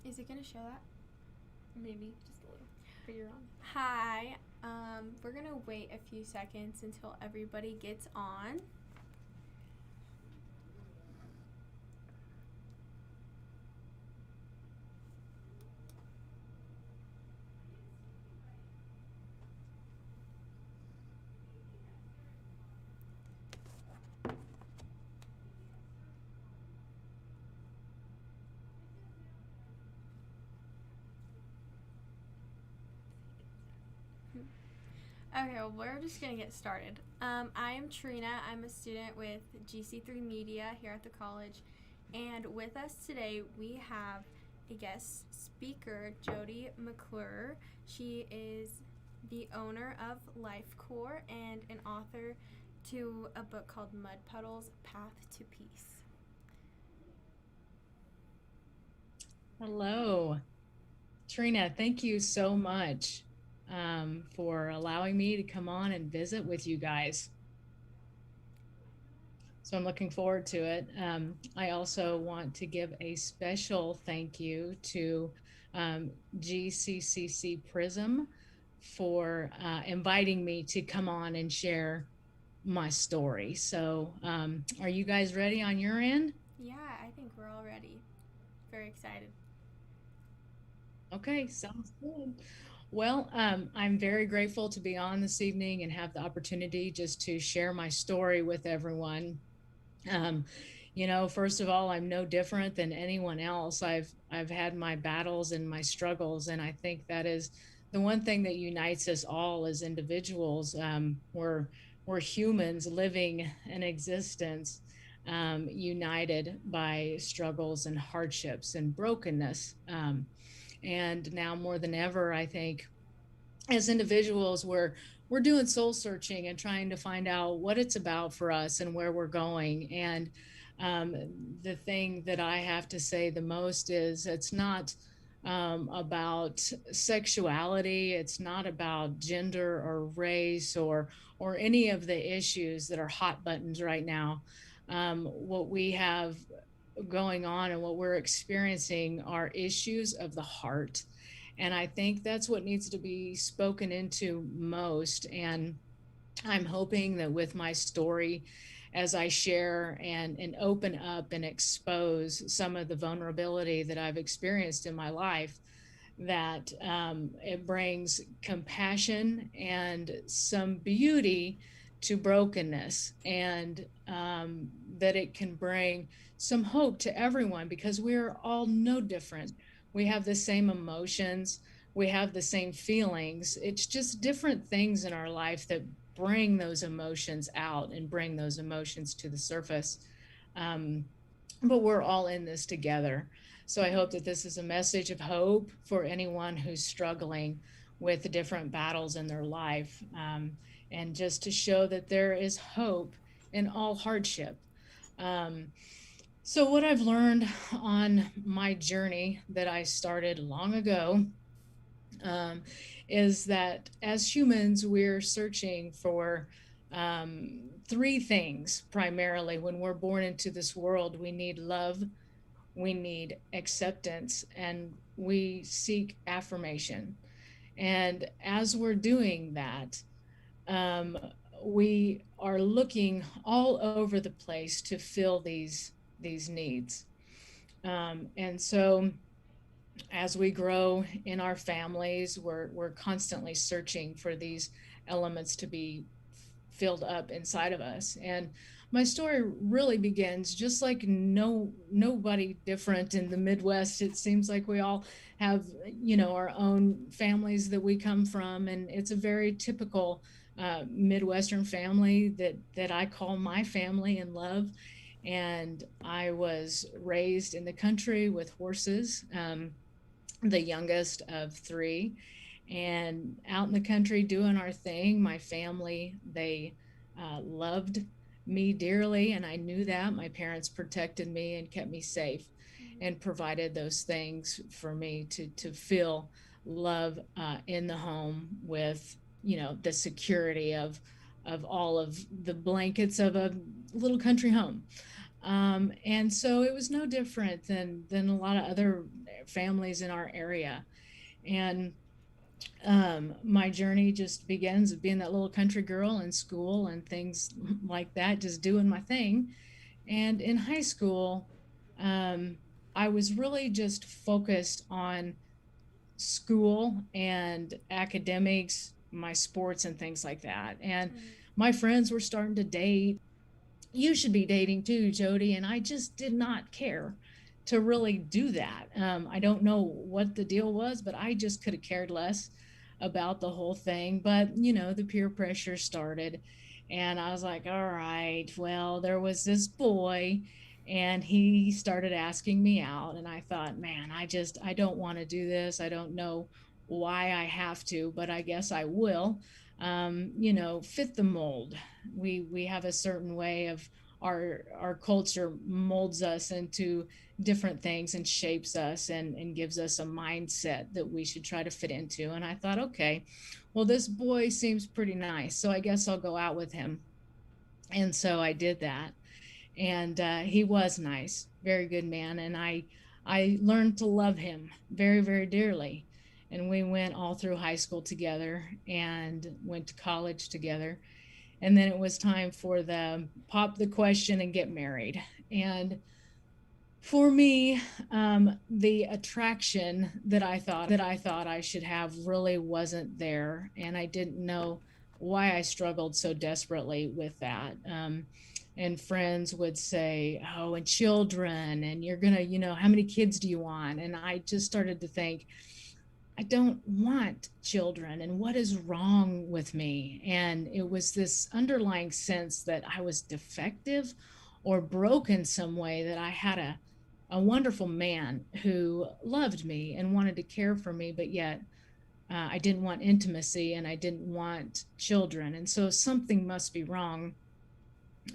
Is it gonna show that? Maybe just a little, but you're on. Hi. We're gonna wait a few seconds until everybody gets on. Okay, well, we're just gonna get started. I am Trina. I'm a student with GC3 Media here at the college, and with us today we have a guest speaker, Jody McClure. She is the owner of Life Core and an author to a book called Mud Puddles: Path to Peace. Hello, Trina. Thank you so much for allowing me to come on and visit with you guys. So I'm looking forward to it. I also want to give a special thank you to GCCC PRISM for inviting me to come on and share my story. So, are you guys ready on your end? Yeah, I think we're all ready. Very excited. Okay, sounds good. Well, I'm very grateful to be on this evening and have the opportunity just to share my story with everyone. Um, first of all, I'm no different than anyone else. I've had my battles and my struggles, and I think that is the one thing that unites us all as individuals. We're humans living an existence, united by struggles and hardships and brokenness. And now more than ever, I think as individuals we're doing soul searching and trying to find out what it's about for us and where we're going. And um, the thing that I have to say the most is it's not about sexuality, it's not about gender or race or any of the issues that are hot buttons right now. What we have going on and what we're experiencing are issues of the heart. And I think that's what needs to be spoken into most. And I'm hoping that with my story, as I share and open up and expose some of the vulnerability that I've experienced in my life, that it brings compassion and some beauty to brokenness, and that it can bring some hope to everyone because we're all no different. We have the same emotions, we have the same feelings. It's just different things in our life that bring those emotions out and bring those emotions to the surface. Um, but we're all in this together. So I hope that this is a message of hope for anyone who's struggling with the different battles in their life, and just to show that there is hope in all hardship. Um, so, what I've learned on my journey that I started long ago, um, is that as humans, we're searching for three things primarily when we're born into this world. We need love, we need acceptance, and we seek affirmation. And as we're doing that, um, we are looking all over the place to fill these needs. And so as we grow in our families, we're constantly searching for these elements to be filled up inside of us. And my story really begins just like nobody different in the Midwest. It seems like we all have, our own families that we come from, and it's a very typical Midwestern family that I call my family in love. And I was raised in the country with horses. The youngest of three, and out in the country doing our thing. My family, they loved me dearly, and I knew that. My parents protected me and kept me safe and provided those things for me to feel love in the home with, the security of all of the blankets of a little country home. And so it was no different than a lot of other families in our area. And my journey just begins of being that little country girl in school and things like that, just doing my thing. And in high school, um, I was really just focused on school and academics, my sports, and things like that. And Mm. my friends were starting to date. You should be dating too, Jody. And I just did not care to really do that. I don't know what the deal was, but I just could have cared less about the whole thing. But, the peer pressure started. And I was like, all right, well, there was this boy and he started asking me out. And I thought, man, I don't want to do this. I don't know why I have to, but I guess I will. Fit the mold. We have a certain way of our culture molds us into different things and shapes us and gives us a mindset that we should try to fit into. And I thought, okay, well, this boy seems pretty nice, so I guess I'll go out with him. And so I did that. And he was nice, very good man. And I learned to love him very, very dearly. And we went all through high school together and went to college together. And then it was time for the pop the question and get married. And for me, the attraction that I thought I should have really wasn't there, and I didn't know why I struggled so desperately with that. And friends would say, "Oh, and children, and you're gonna, how many kids do you want?" And I just started to think, I don't want children, and what is wrong with me? And it was this underlying sense that I was defective or broken some way, that I had a wonderful man who loved me and wanted to care for me, but yet I didn't want intimacy and I didn't want children. And so something must be wrong.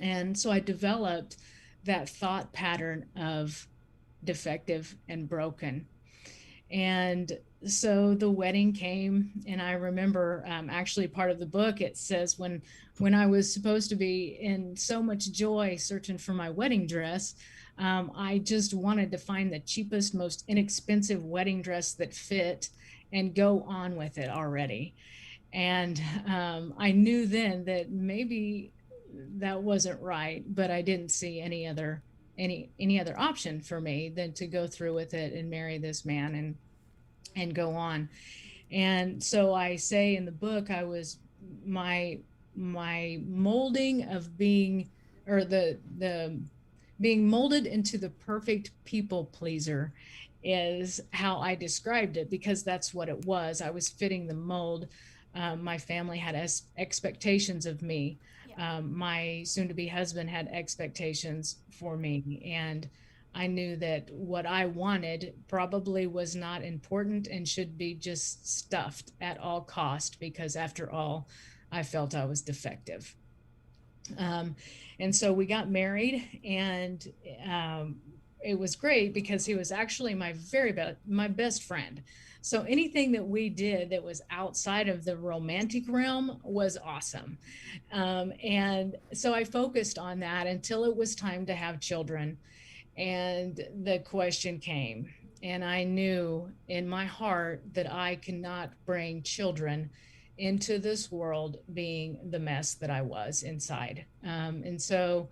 And so I developed that thought pattern of defective and broken. And so the wedding came, and I remember, actually, part of the book, it says, when I was supposed to be in so much joy searching for my wedding dress, I just wanted to find the cheapest, most inexpensive wedding dress that fit and go on with it already. And I knew then that maybe that wasn't right, but I didn't see any other option for me than to go through with it and marry this man and go on. And so I say in the book, I was my my molding of being, or the being molded into the perfect people pleaser, is how I described it, because that's what it was. I was fitting the mold. My family had expectations of me. Yeah. My soon to be husband had expectations for me. And I knew that what I wanted probably was not important and should be just stuffed at all cost, because after all, I felt I was defective. Um, and so we got married, and um, it was great because he was actually my best friend. So anything that we did that was outside of the romantic realm was awesome. And so I focused on that until it was time to have children. And the question came, and I knew in my heart that I cannot bring children into this world being the mess that I was inside. And so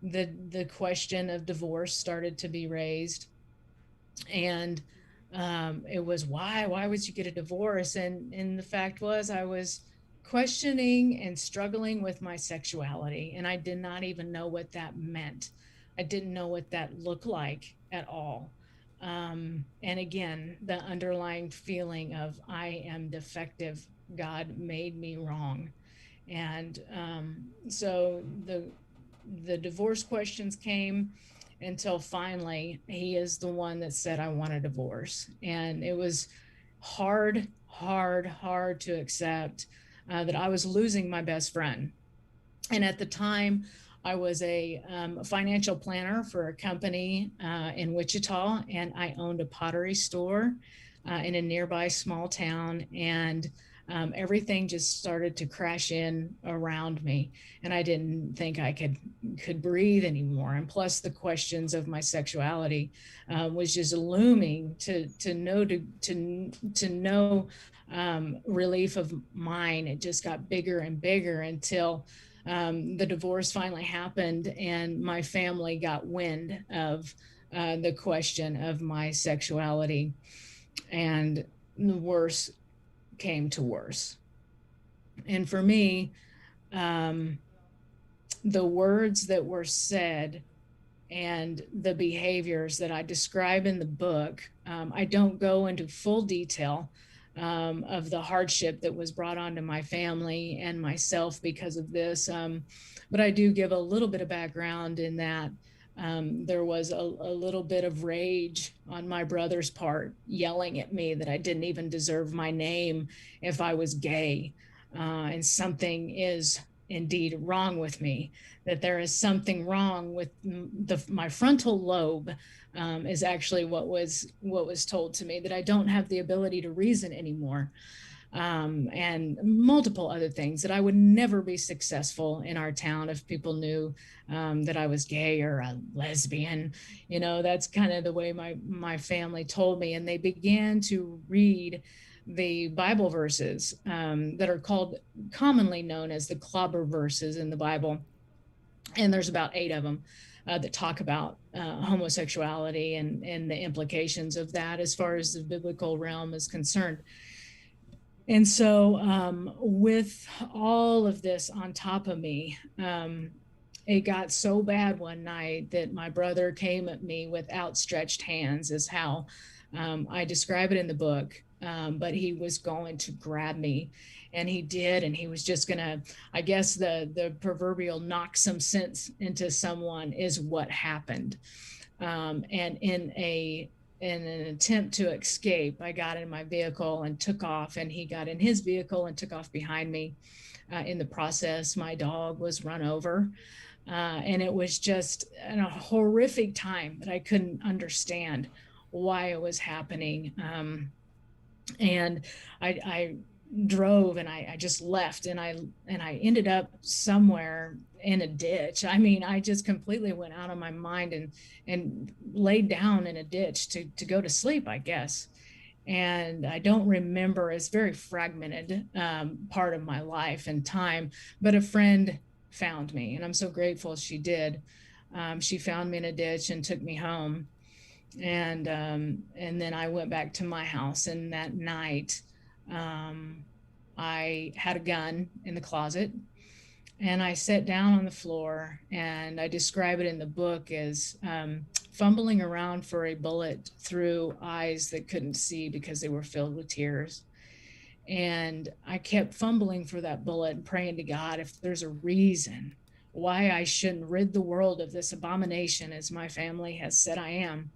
the question of divorce started to be raised. And it was, why would you get a divorce? And the fact was, I was questioning and struggling with my sexuality, and I did not even know what that meant. I didn't know what that looked like at all. And again, the underlying feeling of, I am defective, God made me wrong. And so the divorce questions came until finally he is the one that said, I want a divorce. And it was hard, hard, hard to accept that I was losing my best friend. And at the time, I was a financial planner for a company in Wichita, and I owned a pottery store in a nearby small town. And everything just started to crash in around me, and I didn't think I could breathe anymore. And plus, the questions of my sexuality was just looming to know relief of mine. It just got bigger and bigger until the divorce finally happened, and my family got wind of the question of my sexuality, and the worst came to worse. And for me, um, the words that were said and the behaviors that I describe in the book, I don't go into full detail of the hardship that was brought onto my family and myself because of this. But I do give a little bit of background in that there was a little bit of rage on my brother's part, yelling at me that I didn't even deserve my name if I was gay. And something is indeed wrong with me, that there is something wrong with my frontal lobe, is actually what was told to me, that I don't have the ability to reason anymore, and multiple other things, that I would never be successful in our town if people knew that I was gay or a lesbian. That's kind of the way my family told me, and they began to read the Bible verses that are commonly known as the clobber verses in the Bible. And there's about 8 of them that talk about homosexuality and the implications of that as far as the biblical realm is concerned. And so with all of this on top of me, it got so bad one night that my brother came at me with outstretched hands, is how I describe it in the book. But he was going to grab me, and he did. And he was just going to, I guess the proverbial knock some sense into someone is what happened. And in an attempt to escape, I got in my vehicle and took off, and he got in his vehicle and took off behind me. In the process, my dog was run over. And it was just a horrific time that I couldn't understand why it was happening. And I drove, and I just left, and I ended up somewhere in a ditch. I mean, I just completely went out of my mind and laid down in a ditch to go to sleep, I guess. And I don't remember, it's very fragmented part of my life and time, but a friend found me, and I'm so grateful she did. She found me in a ditch and took me home. And then I went back to my house, and that night I had a gun in the closet, and I sat down on the floor, and I describe it in the book as fumbling around for a bullet through eyes that couldn't see because they were filled with tears. And I kept fumbling for that bullet and praying to God, if there's a reason why I shouldn't rid the world of this abomination, as my family has said I am,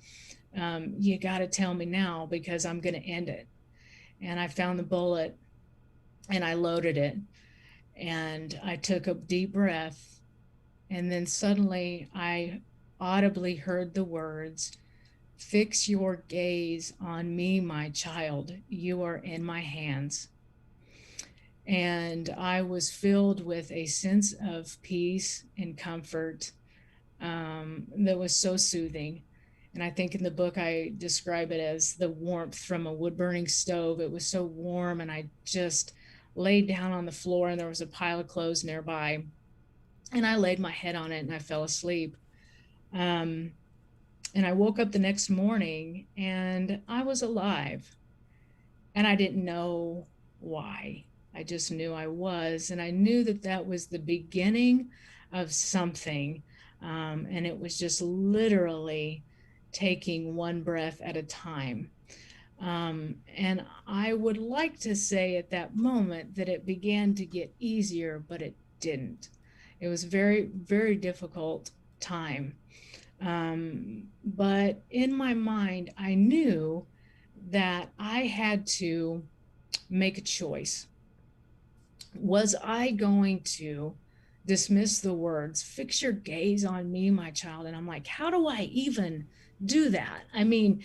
you got to tell me now, because I'm going to end it. And I found the bullet, and I loaded it, and I took a deep breath, and then suddenly I audibly heard the words, "Fix your gaze on me, my child. You are in my hands." And I was filled with a sense of peace and comfort that was so soothing. And I think in the book, I describe it as the warmth from a wood burning stove. It was so warm, and I just laid down on the floor, and there was a pile of clothes nearby. And I laid my head on it, and I fell asleep. And I woke up the next morning, and I was alive. And I didn't know why. I just knew I was. And I knew that that was the beginning of something. And it was just literally taking one breath at a time. And I would like to say at that moment that it began to get easier, but it didn't. It was very, very difficult time. But in my mind, I knew that I had to make a choice. Was I going to dismiss the words, "Fix your gaze on me, my child"? And I'm like, how do I even do that? I mean,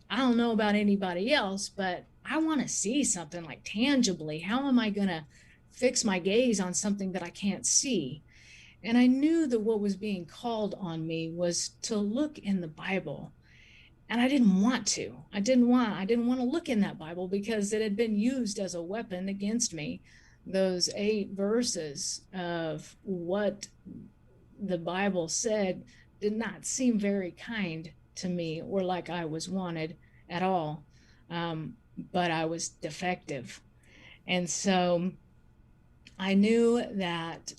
I don't know about anybody else, but I want to see something like tangibly. How am I going to fix my gaze on something that I can't see? And I knew that what was being called on me was to look in the Bible. And I didn't want to. I didn't want to look in that Bible because it had been used as a weapon against me. Those 8 verses of what the Bible said did not seem very kind to me or like I was wanted at all. But I was defective. And so I knew that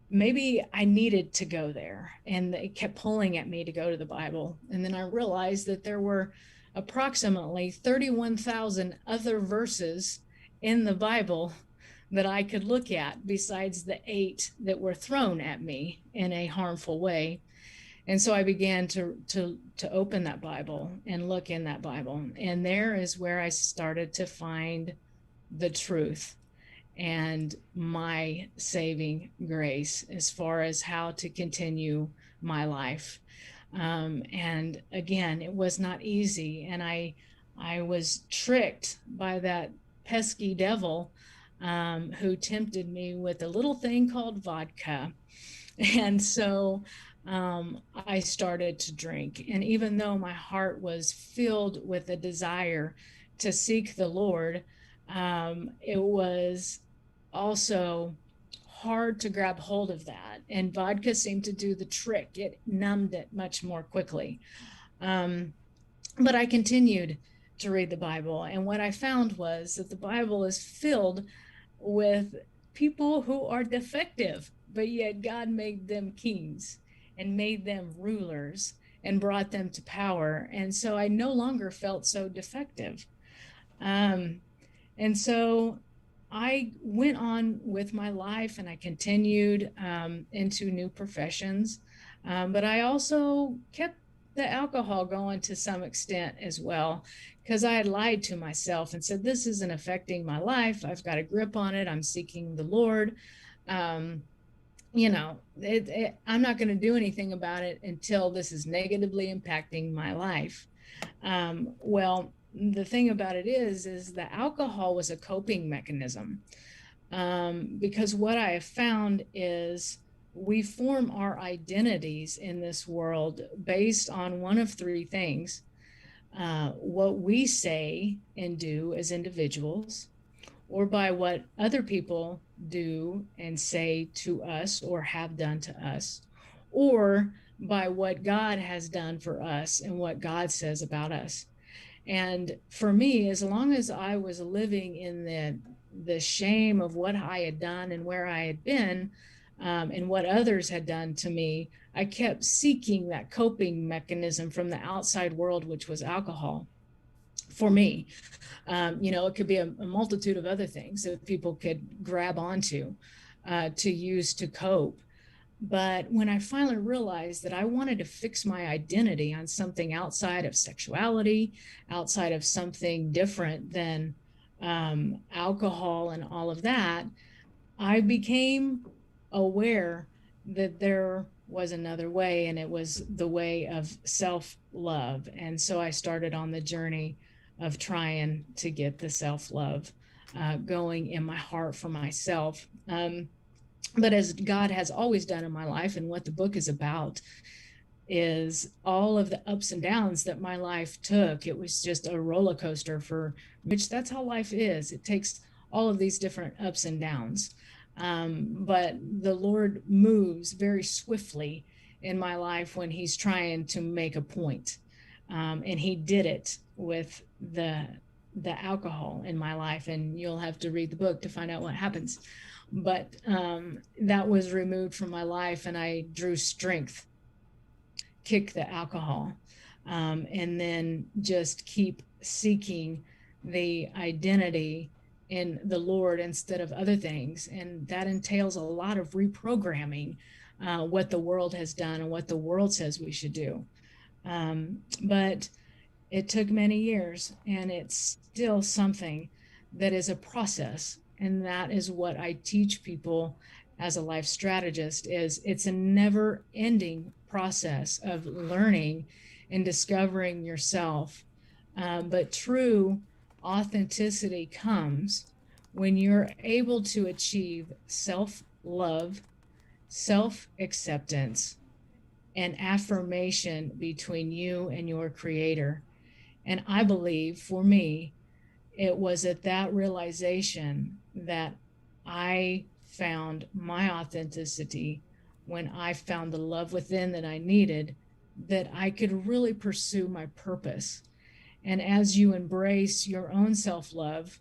maybe I needed to go there. And it kept pulling at me to go to the Bible. And then I realized that there were approximately 31,000 other verses in the Bible that I could look at besides the 8 that were thrown at me in a harmful way. And so I began to open that Bible and look in that Bible. And there is where I started to find the truth and my saving grace as far as how to continue my life. And again, it was not easy. And I was tricked by that pesky devil who tempted me with a little thing called vodka. And so I started to drink. And even though my heart was filled with a desire to seek the Lord, it was also hard to grab hold of that. And vodka seemed to do the trick. It numbed it much more quickly. But I continued to read the Bible. And what I found was that the Bible is filled with people who are defective, but yet God made them kings and made them rulers and brought them to power. And so I no longer felt so defective. And so I went on with my life and I continued into new professions. But I also kept the alcohol going to some extent as well, because I had lied to myself and said, this isn't affecting my life. I've got a grip on it. I'm seeking the Lord. I'm not going to do anything about it until this is negatively impacting my life. Well, the thing about it is the alcohol was a coping mechanism, because what I have found is we form our identities in this world based on one of 3 things: what we say and do as individuals, or by what other people do and say to us or have done to us, or by what God has done for us and what God says about us. And for me, as long as I was living in the shame of what I had done and where I had been, and what others had done to me, I kept seeking that coping mechanism from the outside world, which was alcohol. For me, it could be a multitude of other things that people could grab onto to use to cope. But when I finally realized that I wanted to fix my identity on something outside of sexuality, outside of something different than alcohol and all of that, I became aware that there was another way, and it was the way of self-love. And so I started on the journey of trying to get the self-love going in my heart for myself. But as God has always done in my life, and what the book is about, is all of the ups and downs that my life took. It was just a roller coaster, for which that's how life is. It takes all of these different ups and downs. But the Lord moves very swiftly in my life when he's trying to make a point. And he did it with the alcohol in my life. And you'll have to read the book to find out what happens. But that was removed from my life, and I drew strength, kick the alcohol, and then just keep seeking the identity in the Lord instead of other things. And that entails a lot of reprogramming what the world has done and what the world says we should do. But it took many years, and it's still something that is a process. And that is what I teach people as a life strategist, is it's a never ending process of learning and discovering yourself. But true Authenticity comes when you're able to achieve self-love, self-acceptance, and affirmation between you and your creator. And I believe for me, it was at that realization that I found my authenticity, when I found the love within that I needed, that I could really pursue my purpose. And as you embrace your own self love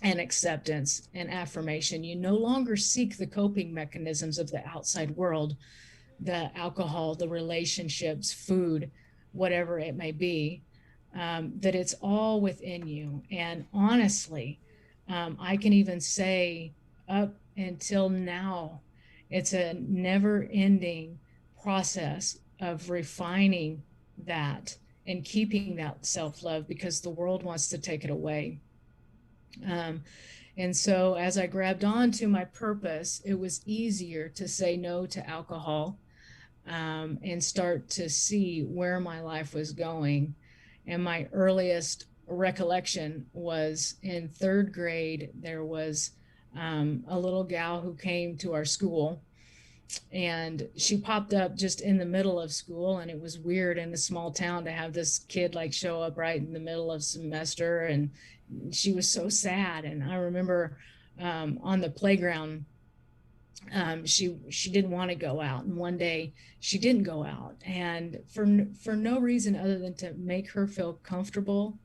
and acceptance and affirmation, you no longer seek the coping mechanisms of the outside world, the alcohol, the relationships, food, whatever it may be, that it's all within you. And honestly, I can even say up until now, it's a never ending process of refining that and keeping that self love, because the world wants to take it away. Um, and so as I grabbed on to my purpose, it was easier to say no to alcohol, and start to see where my life was going. And my earliest recollection was in third grade. There was a little gal who came to our school, and she popped up just in the middle of school. And it was weird in a small town to have this kid like show up right in the middle of semester. And she was so sad. And I remember on the playground, she didn't want to go out, and one day she didn't go out, and for no reason other than to make her feel comfortable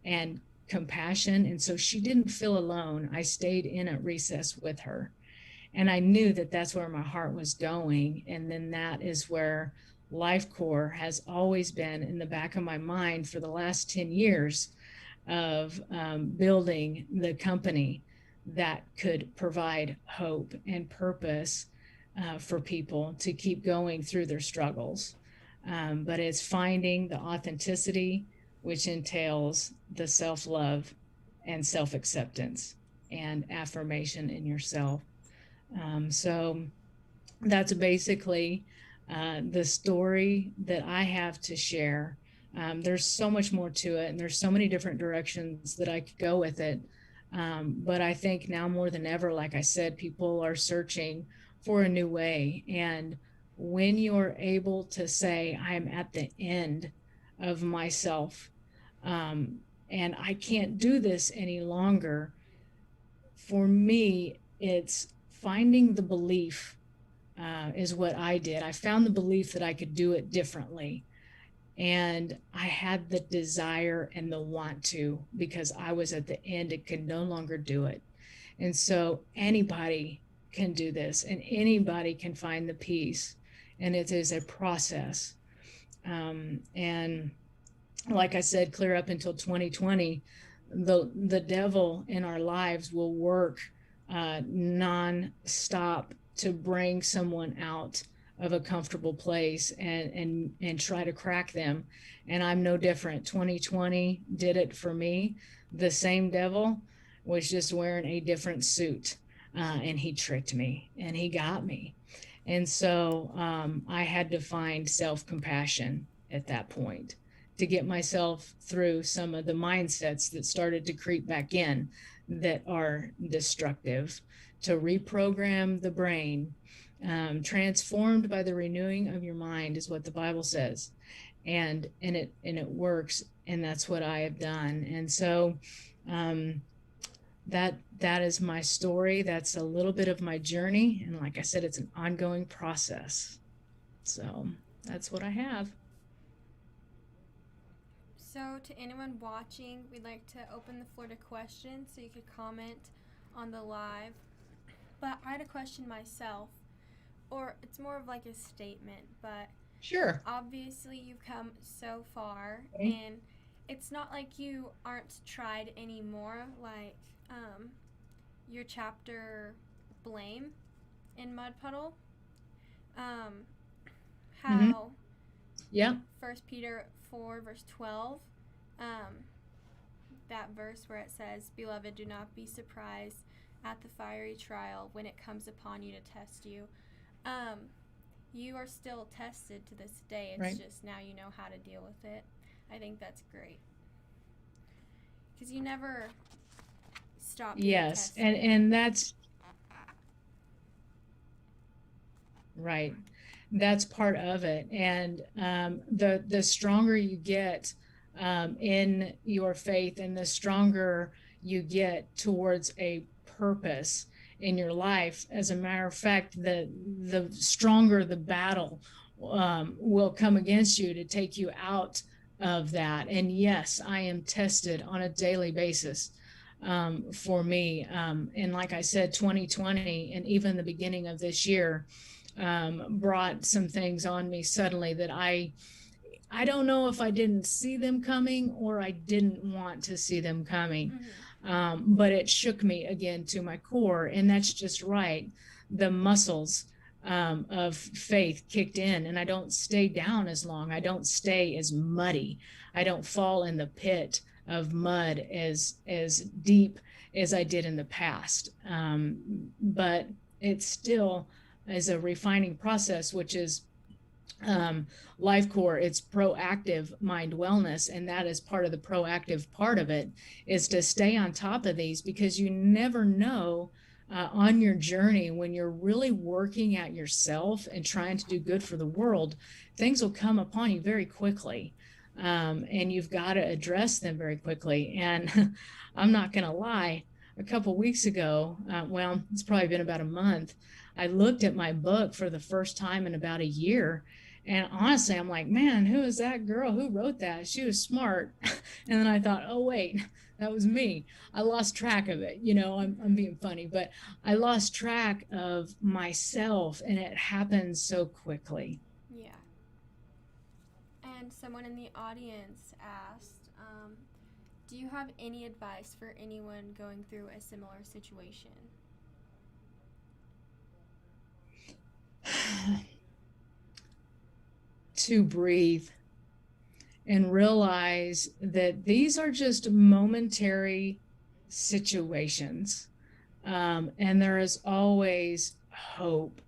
and compassion. And so she didn't feel alone. I stayed in at recess with her, and I knew that that's where my heart was going. And then that is where Life Core has always been in the back of my mind for the last 10 years of building the company that could provide hope and purpose for people to keep going through their struggles. But it's finding the authenticity, which entails the self love and self acceptance and affirmation in yourself. So that's basically the story that I have to share. There's so much more to it, and there's so many different directions that I could go with it. But I think now more than ever, like I said, people are searching for a new way. And when you're able to say, I'm at the end of myself, and I can't do this any longer, for me, it's finding the belief, is what I did. I found the belief that I could do it differently. And I had the desire and the want to, because I was at the end and could no longer do it. And so anybody can do this, and anybody can find the peace. And it is a process. And like I said, clear up until 2020, the devil in our lives will work non-stop to bring someone out of a comfortable place and try to crack them. And I'm no different. 2020 did it for me. The same devil was just wearing a different suit, and he tricked me and he got me. And so I had to find self-compassion at that point to get myself through some of the mindsets that started to creep back in that are destructive, to reprogram the brain. Transformed by the renewing of your mind is what the Bible says, and it works, and that's what I have done. And so that is my story. That's a little bit of my journey, and like I said, it's an ongoing process. So that's what I have. So, to anyone watching, we'd like to open the floor to questions, so you could comment on the live. But I had a question myself, or it's more of like a statement, but Sure. obviously you've come so far, Okay. and it's not like you aren't tried anymore, like your chapter blame in Mud Puddle. How Yeah. 1 Peter 4 verse 12, that verse where it says, Beloved, do not be surprised at the fiery trial when it comes upon you to test you. You are still tested to this day. It's Right. just now you know how to deal with it. I think that's great. because you never stop being Yes, tested. and that's right. That's part of it. And the stronger you get in your faith, and the stronger you get towards a purpose in your life. As a matter of fact, the stronger the battle will come against you to take you out of that. And yes, I am tested on a daily basis for me. And like I said, 2020 and even the beginning of this year brought some things on me suddenly that I don't know if I didn't see them coming or I didn't want to see them coming. But it shook me again to my core. And that's just right. The muscles of faith kicked in, and I don't stay down as long. I don't stay as muddy. I don't fall in the pit of mud as deep as I did in the past. But it still is a refining process, which is life core. It's proactive mind wellness, and that is part of the proactive part of it, is to stay on top of these, because you never know on your journey, when you're really working at yourself and trying to do good for the world, things will come upon you very quickly, and you've got to address them very quickly. And I'm not going to lie, a couple weeks ago, well, it's probably been about a month, I looked at my book for the first time in about a year. And honestly, I'm like, man, who is that girl? Who wrote that? She was smart. And then I thought, oh, wait, that was me. I lost track of it. I'm being funny, but I lost track of myself, and it happened so quickly. Yeah. And someone in the audience asked, do you have any advice for anyone going through a similar situation? To breathe and realize that these are just momentary situations. And there is always hope,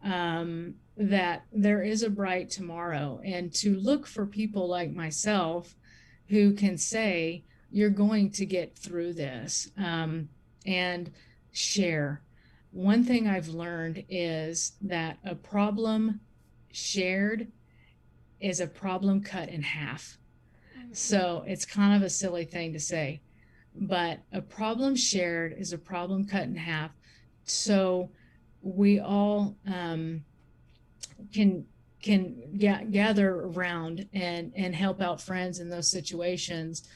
that there is a bright tomorrow. And to look for people like myself who can say, you're going to get through this, and share. One thing I've learned is that a problem shared is a problem cut in half. So it's kind of a silly thing to say, but a problem shared is a problem cut in half. So we all can gather around and help out friends in those situations.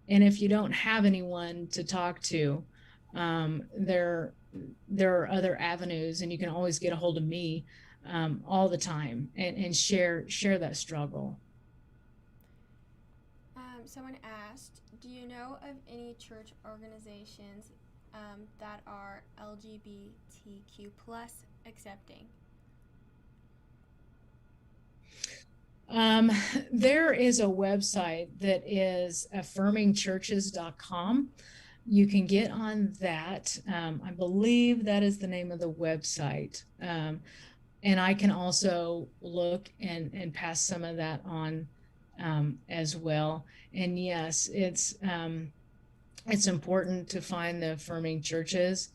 And if you don't have anyone to talk to, there are other avenues, and you can always get a hold of me all the time, and share that struggle. Someone asked, do you know of any church organizations that are LGBTQ plus accepting? There is a website that is affirmingchurches.com. You can get on that. I believe that is the name of the website. And I can also look and pass some of that on as well. And yes, it's important to find the affirming churches,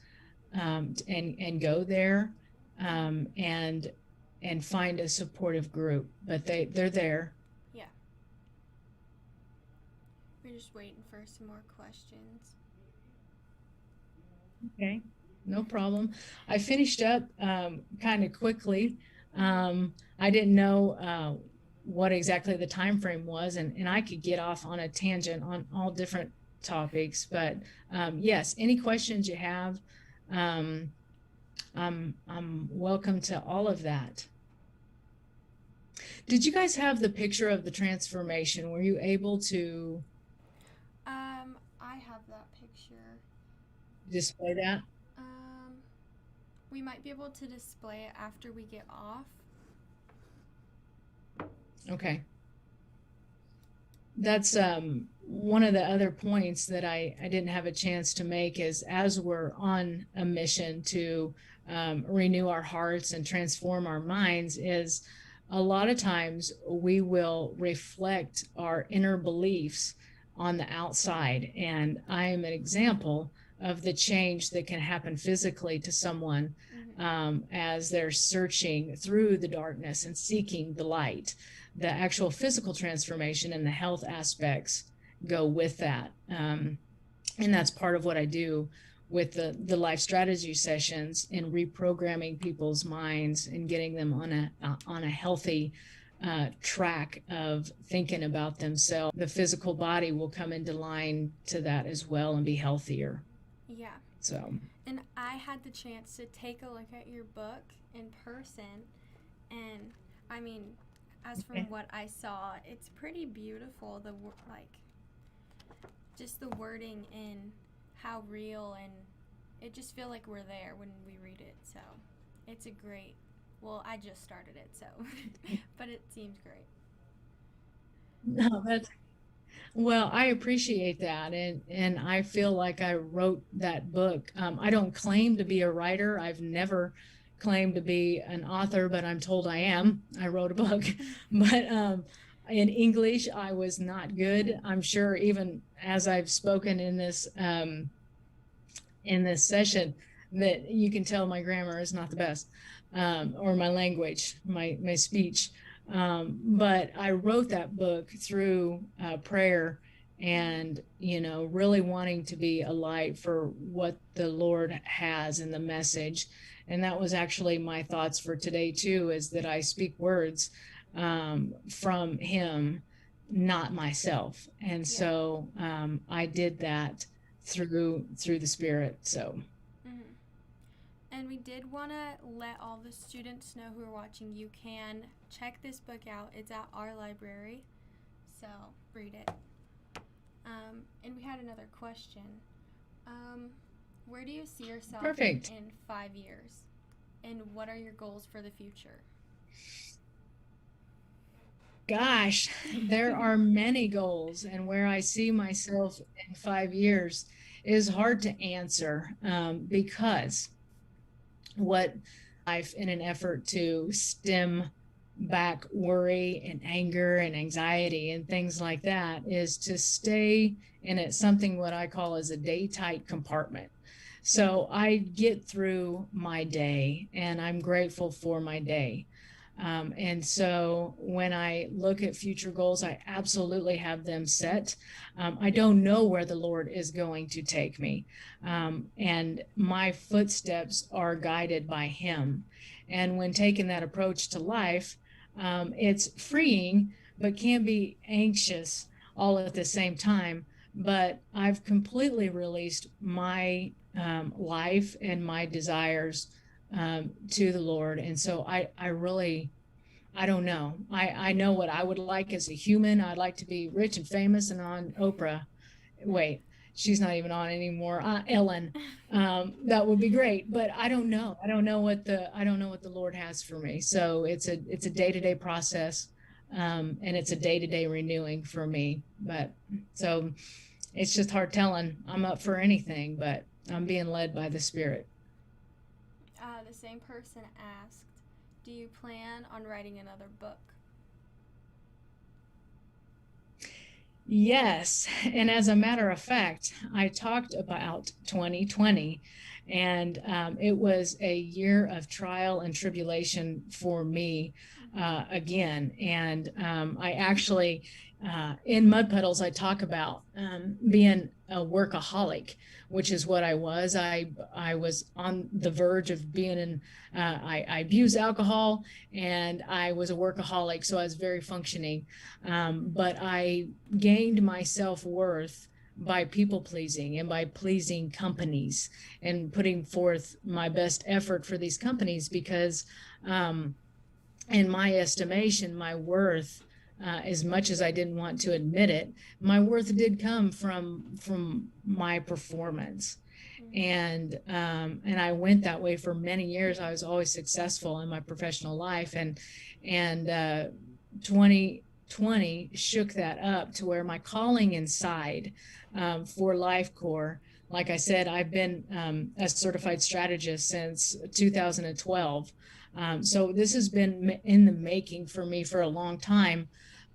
and go there, and find a supportive group. But they're there. Yeah. We're just waiting for some more questions. Okay, no problem. I finished up kind of quickly. I didn't know what exactly the time frame was, and I could get off on a tangent on all different topics. But yes, any questions you have, I'm welcome to all of that. Did you guys have the picture of the transformation? Were you able to I have that picture. display that? We might be able to display it after we get off. Okay. That's one of the other points that I didn't have a chance to make, is as we're on a mission to renew our hearts and transform our minds, is a lot of times we will reflect our inner beliefs on the outside. And I am an example of the change that can happen physically to someone as they're searching through the darkness and seeking the light. The actual physical transformation and the health aspects go with that. And that's part of what I do with the life strategy sessions in reprogramming people's minds and getting them on a healthy track of thinking about themselves. The physical body will come into line to that as well and be healthier. Yeah. So. And I had the chance to take a look at your book in person, and I mean, as from what I saw, it's pretty beautiful. Just the wording and how real, and it just feel like we're there when we read it. So it's a great. Well, I just started it, so but it seems great. No, well, I appreciate that, and I feel like I wrote that book. I don't claim to be a writer. I've never claimed to be an author, but I'm told I am. I wrote a book, but in English, I was not good. I'm sure even as I've spoken in this session that you can tell my grammar is not the best, or my language, my speech. But I wrote that book through prayer and, really wanting to be a light for what the Lord has in the message. And that was actually my thoughts for today too, is that I speak words from Him, not myself. And so I did that through the Spirit. So. And we did want to let all the students know who are watching, you can check this book out. It's at our library, so read it. And we had another question. Where do you see yourself in 5 years? And what are your goals for the future? Gosh, there are many goals, and where I see myself in 5 years is hard to answer because what life in an effort to stem back worry and anger and anxiety and things like that is to stay in it, something what I call as a day tight compartment. So I get through my day and I'm grateful for my day. And so when I look at future goals, I absolutely have them set. I don't know where the Lord is going to take me. And my footsteps are guided by Him. And when taking that approach to life, it's freeing, but can be anxious all at the same time. But I've completely released my life and my desires to the Lord. And so I don't know. I know what I would like as a human. I'd like to be rich and famous and on Oprah. Wait, she's not even on anymore. Ellen. That would be great. But I don't know. I don't know what the Lord has for me. So it's a day-to-day process. And it's a day-to-day renewing for me. But so it's just hard telling. I'm up for anything, but I'm being led by the Spirit. The same person asked, do you plan on writing another book? Yes. And as a matter of fact, I talked about 2020, and it was a year of trial and tribulation for me again. And I actually, in Mud Puddles, I talk about being a workaholic, which is what I was. I was on the verge of being in, I abused alcohol, and I was a workaholic, so I was very functioning. But I gained my self-worth by people pleasing and by pleasing companies and putting forth my best effort for these companies because in my estimation, my worth, as much as I didn't want to admit it, my worth did come from my performance. And I went that way for many years. I was always successful in my professional life, and 2020 shook that up to where my calling inside for Life Core, like I said, I've been a certified strategist since 2012. So this has been in the making for me for a long time.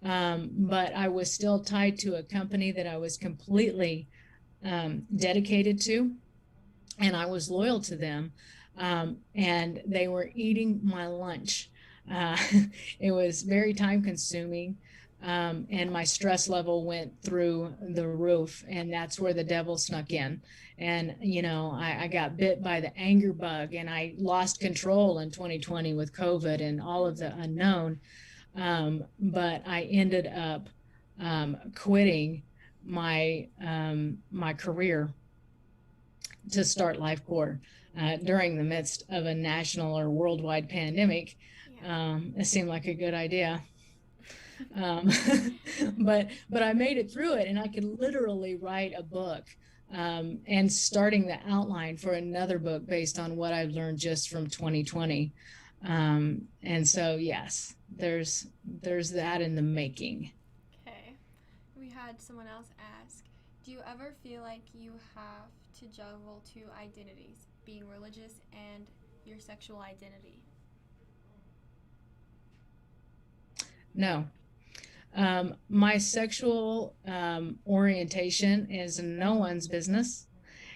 but I was still tied to a company that I was completely dedicated to, and I was loyal to them. And they were eating my lunch. Uh, it was very time consuming. And my stress level went through the roof, and that's where the devil snuck in. And I got bit by the anger bug, and I lost control in 2020 with COVID and all of the unknown. But I ended up quitting my career to start Lifecore during the midst of a national or worldwide pandemic. Yeah. It seemed like a good idea. Um, but I made it through it, and I could literally write a book, and starting the outline for another book based on what I've learned just from 2020. And so yes, there's that in the making. Okay. We had someone else ask, do you ever feel like you have to juggle two identities, being religious and your sexual identity? No. My sexual orientation is no one's business.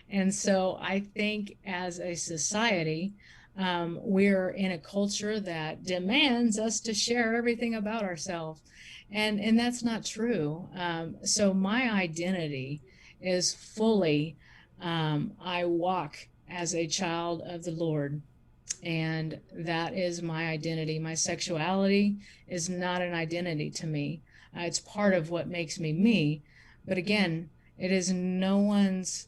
And so I think as a society, we're in a culture that demands us to share everything about ourselves. And that's not true. So my identity is fully, I walk as a child of the Lord. And that is my identity. My sexuality is not an identity to me. It's part of what makes me me. But again, it is no one's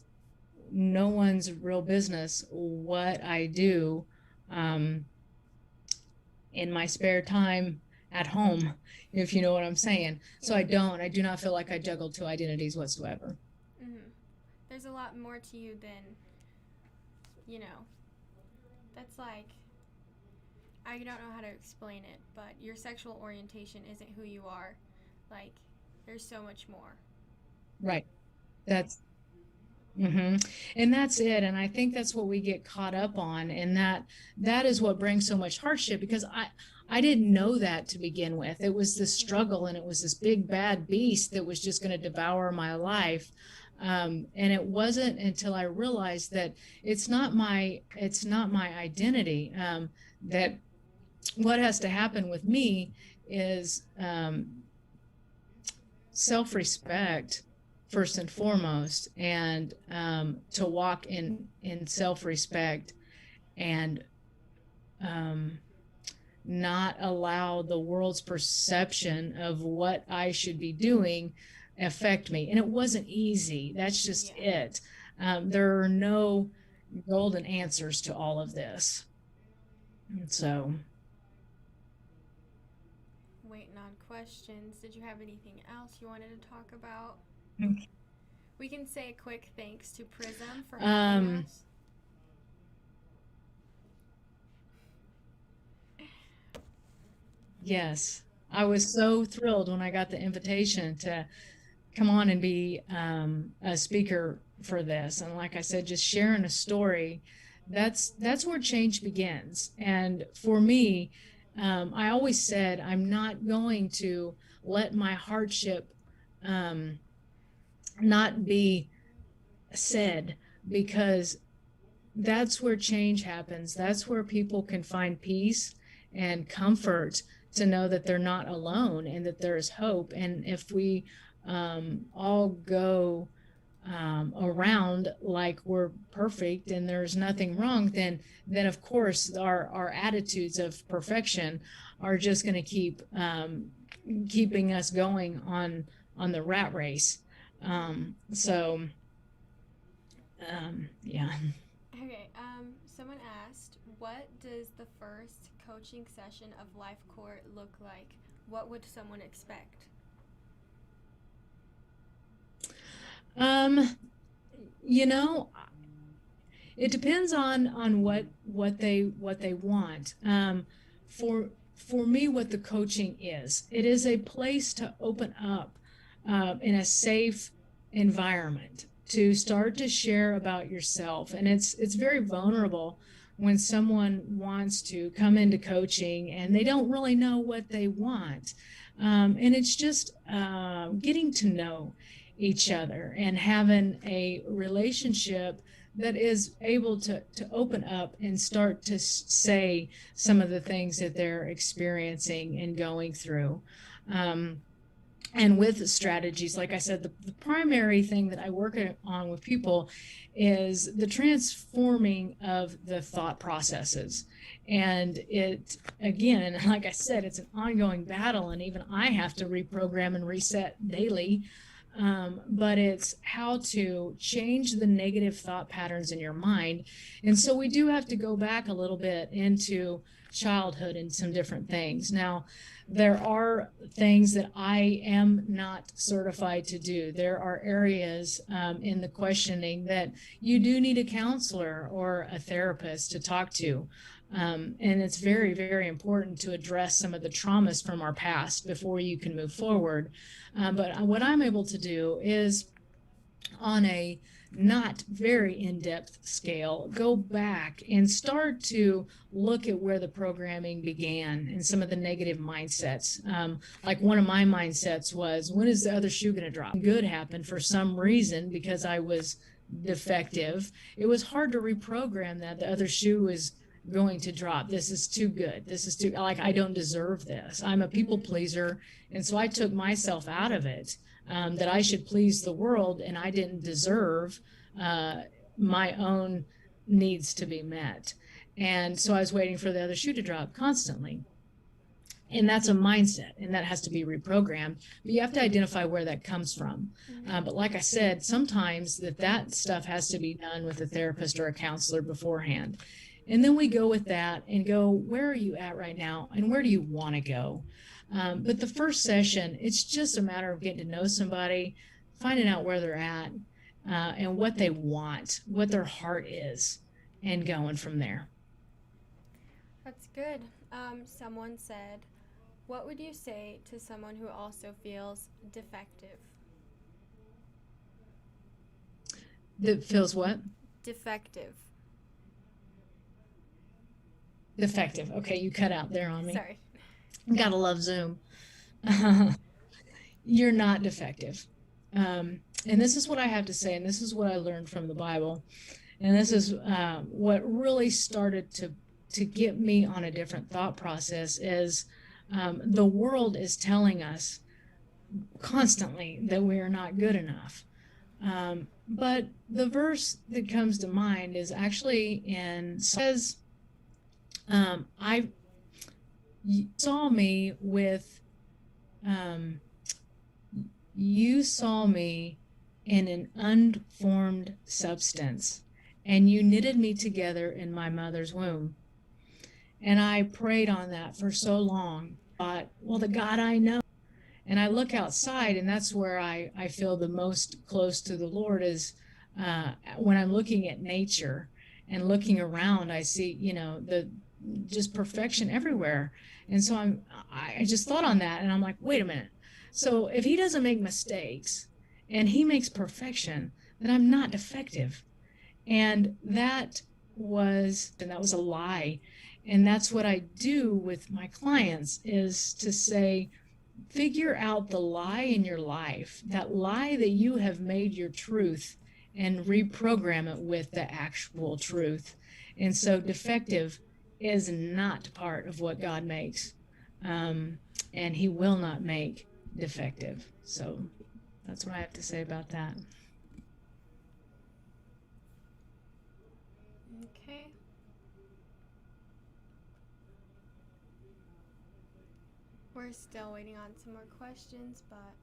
real business what I do um, in my spare time at home, if you know what I'm saying. So I do not feel like I juggle two identities whatsoever. Mm-hmm. There's a lot more to you than, you know, that's like, I don't know how to explain it, but your sexual orientation isn't who you are. Like, there's so much more. Right. That's hmm And that's it. And I think that's what we get caught up on. And that is what brings so much hardship, because I didn't know that to begin with. It was this struggle, and it was this big bad beast that was just going to devour my life. And it wasn't until I realized that it's not my identity. That what has to happen with me is self-respect first and foremost, and to walk in self-respect, and um, not allow the world's perception of what I should be doing affect me. And it wasn't easy. That's just it. There are no golden answers to all of this. And so Waiting on questions. Did you have anything else you wanted to talk about? We can say a quick thanks to PRISM for having us. Yes, I was so thrilled when I got the invitation to come on and be a speaker for this. And like I said, just sharing a story, that's where change begins. And for me, I always said I'm not going to let my hardship not be said, because that's where change happens. That's where people can find peace and comfort to know that they're not alone and that there is hope. And if we all go around like we're perfect and there's nothing wrong, then of course our attitudes of perfection are just going to keep keeping us going on the rat race. So yeah. Okay, someone asked, what does the first coaching session of Life Court look like? What would someone expect? You know, it depends on what they want. For me, what the coaching is, it is a place to open up in a safe environment to start to share about yourself. And it's very vulnerable when someone wants to come into coaching and they don't really know what they want. And it's just getting to know each other and having a relationship that is able to open up and start to say some of the things that they're experiencing and going through. And with strategies, like I said, the primary thing that I work on with people is the transforming of the thought processes. And it, again, like I said, it's an ongoing battle, and even I have to reprogram and reset daily. But it's how to change the negative thought patterns in your mind. And so we do have to go back a little bit into childhood and some different things. Now, there are things that I am not certified to do. There are areas in the questioning that you do need a counselor or a therapist to talk to. And it's very, very important to address some of the traumas from our past before you can move forward. But what I'm able to do is, on a not very in-depth scale, go back and start to look at where the programming began and some of the negative mindsets. Like one of my mindsets was, when is the other shoe going to drop? Good happened for some reason because I was defective. It was hard to reprogram that the other shoe is going to drop. This is too good. This is too, like, I don't deserve this. I'm a people pleaser. And so I took myself out of it. That I should please the world, and I didn't deserve my own needs to be met. And so I was waiting for the other shoe to drop constantly. And that's a mindset, and that has to be reprogrammed. But you have to identify where that comes from. But like I said, sometimes that stuff has to be done with a therapist or a counselor beforehand. And then we go with that and go, where are you at right now, and where do you want to go? But the first session, it's just a matter of getting to know somebody, finding out where they're at, and what they want, what their heart is, and going from there. That's good. Someone said, what would you say to someone who also feels defective? That feels what? Defective. Defective. Okay, you cut out there on me. Sorry. Gotta love Zoom. You're not defective. And this is what I have to say, and this is what I learned from the Bible. And this is what really started to get me on a different thought process is the world is telling us constantly that we are not good enough. But the verse that comes to mind is actually says, you saw me in an unformed substance, and you knitted me together in my mother's womb. And I prayed on that for so long. Thought, well, the God I know. And I look outside, and that's where I feel the most close to the Lord is when I'm looking at nature and looking around, I see, the just perfection everywhere. And so I just thought on that, and I'm like, wait a minute. So if he doesn't make mistakes and he makes perfection, then I'm not defective. And that was a lie. And that's what I do with my clients, is to say, figure out the lie in your life, that lie that you have made your truth, and reprogram it with the actual truth. And so defective is not part of what God makes. And he will not make defective. So that's what I have to say about that. Okay. We're still waiting on some more questions, but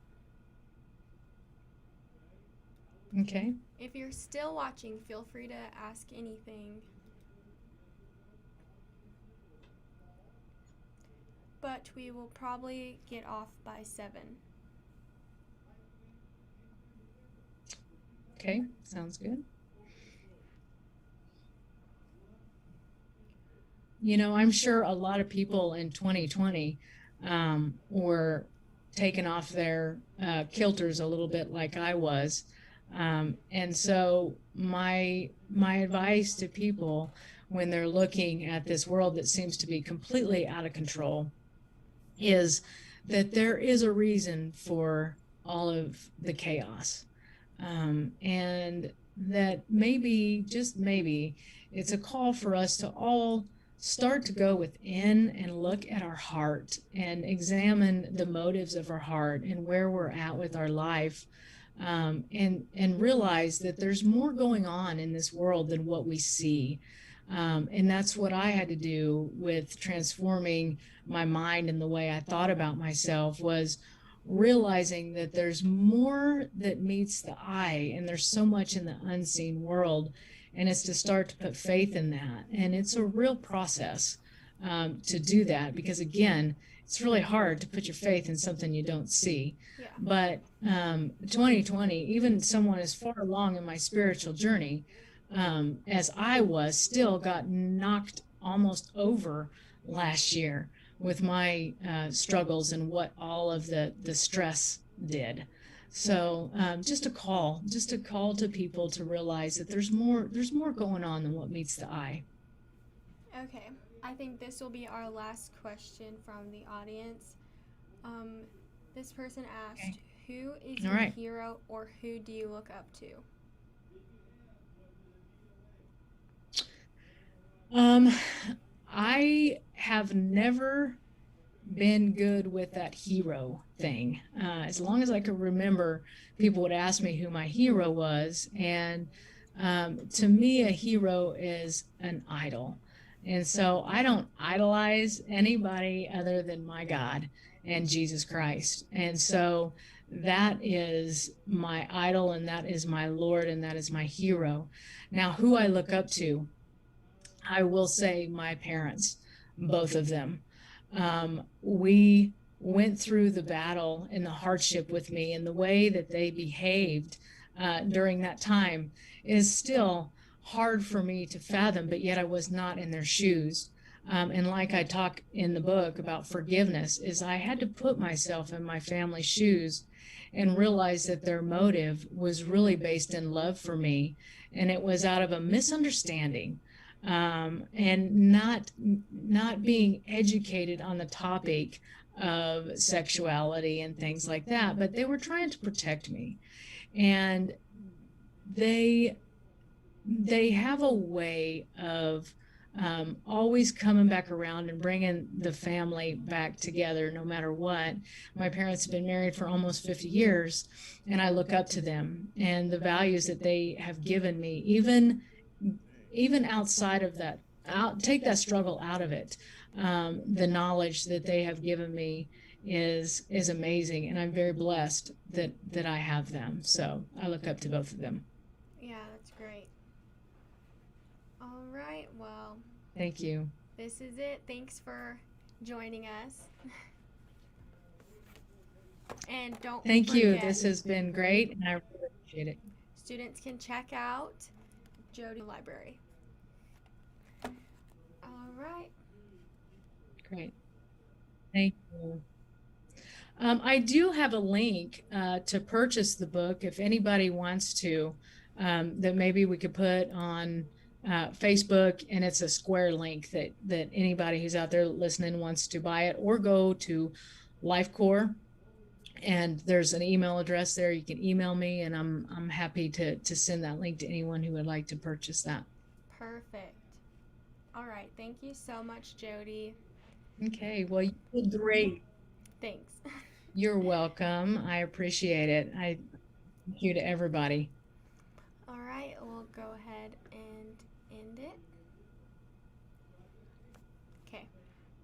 Okay. if you're still watching, feel free to ask anything. But we will probably get off by 7. Okay, sounds good. I'm sure a lot of people in 2020 were taken off their kilters a little bit, like I was. And so my advice to people when they're looking at this world that seems to be completely out of control is that there is a reason for all of the chaos. And that maybe, just maybe, it's a call for us to all start to go within and look at our heart and examine the motives of our heart and where we're at with our life, and realize that there's more going on in this world than what we see. And that's what I had to do with transforming my mind and the way I thought about myself, was realizing that there's more that meets the eye and there's so much in the unseen world, and it's to start to put faith in that. And it's a real process, to do that, because again, it's really hard to put your faith in something you don't see. Yeah. But 2020, even someone as far along in my spiritual journey as I was, still got knocked almost over last year with my struggles and what all of the stress did. So just a call to people to realize that there's more going on than what meets the eye. Okay. I think this will be our last question from the audience. This person asked, Okay. who is All your right. hero, or who do you look up to? I have never been good with that hero thing. As long as I could remember, people would ask me who my hero was. And to me, a hero is an idol. And so I don't idolize anybody other than my God and Jesus Christ. And so that is my idol, and that is my Lord, and that is my hero. Now, who I look up to, I will say my parents, both of them. We went through the battle and the hardship with me, and the way that they behaved during that time is still hard for me to fathom, but yet I was not in their shoes. And like I talk in the book about forgiveness, is I had to put myself in my family's shoes and realize that their motive was really based in love for me, and it was out of a misunderstanding, and not being educated on the topic of sexuality and things like that, but they were trying to protect me. And they have a way of always coming back around and bringing the family back together no matter what. My parents have been married for almost 50 years, and I look up to them and the values that they have given me, even outside of that. Take that struggle out of it. The knowledge that they have given me is amazing, and I'm very blessed that I have them. So I look up to both of them. Yeah, that's great. All right, well, Thank you. this is it. Thanks for joining us. And don't Thank you. forget, This has been great, and I really appreciate it. students can check out Jody Library. All right. Great. Thank you. I do have a link to purchase the book if anybody wants to, that maybe we could put on Facebook, and it's a square link that anybody who's out there listening wants to buy it, or go to LifeCore, and there's an email address there. You can email me, and I'm happy to send that link to anyone who would like to purchase that. Perfect. All right. Thank you so much, Jody. Okay, well, you did great. Thanks. You're welcome. I appreciate it. Thank you to everybody. All right. We'll go ahead